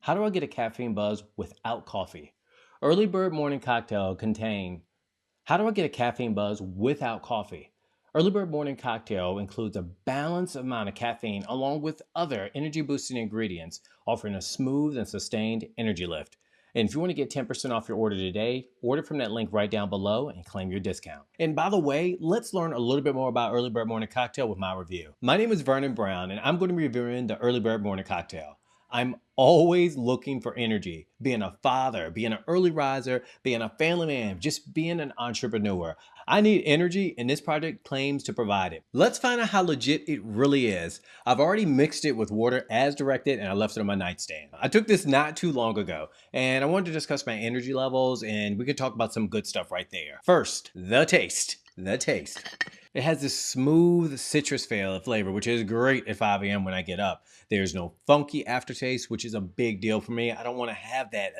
How do I get a caffeine buzz without coffee? Early Bird Morning Cocktail contain. How do I get a caffeine buzz without coffee? Early Bird Morning Cocktail includes a balanced amount of caffeine along with other energy boosting ingredients, offering a smooth and sustained energy lift. And if you want to get 10% off your order today, order from that link right down below and claim your discount. And by the way, let's learn a little bit more about Early Bird Morning Cocktail with my review. My name is Vernon Brown, and I'm going to be reviewing the Early Bird Morning Cocktail. I'm always looking for energy, being a father, being an early riser, being a family man, just being an entrepreneur. I need energy, and this project claims to provide it. Let's find out how legit it really is. I've already mixed it with water as directed, and I left it on my nightstand. I took this not too long ago, and I wanted to discuss my energy levels, and we could talk about some good stuff right there. First, the taste. The taste. It has this smooth citrus flavor, which is great at 5 a.m. when I get up. There's no funky aftertaste, which is a big deal for me. I don't want to have that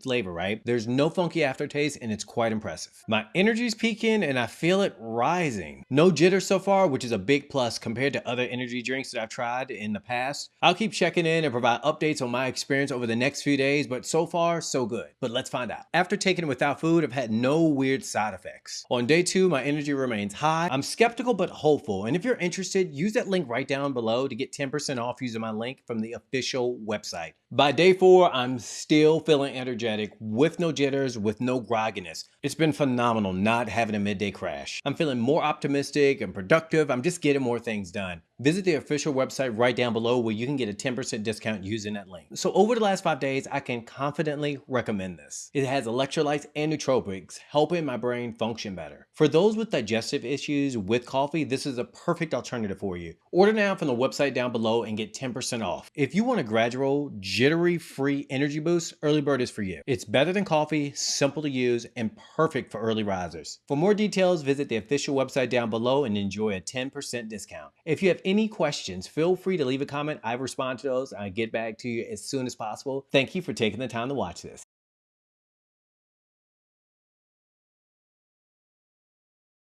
flavor, right? There's no funky aftertaste, and it's quite impressive. My energy's peaking, and I feel it rising. No jitters so far, which is a big plus compared to other energy drinks that I've tried in the past. I'll keep checking in and provide updates on my experience over the next few days, but so far, so good. But let's find out. After taking it without food, I've had no weird side effects. On day 2, my energy remains high. I'm skeptical but hopeful, and if you're interested, use that link right down below to get 10% off using my link from the official website. By day 4, I'm still feeling energetic, with no jitters, with no grogginess. It's been phenomenal not having a midday crash. I'm feeling more optimistic and productive. I'm just getting more things done. Visit the official website right down below where you can get a 10% discount using that link. So over the last 5 days, I can confidently recommend this. It has electrolytes and nootropics, helping my brain function better. For those with digestive issues with coffee, this is a perfect alternative for you. Order now from the website down below and get 10% off. If you want a gradual, jittery-free energy boost, Early Bird is for you. It's better than coffee, simple to use, and perfect for early risers. For more details, visit the official website down below and enjoy a 10% discount. If you have any questions, feel free to leave a comment. I respond to those and I get back to you as soon as possible. Thank you for taking the time to watch this.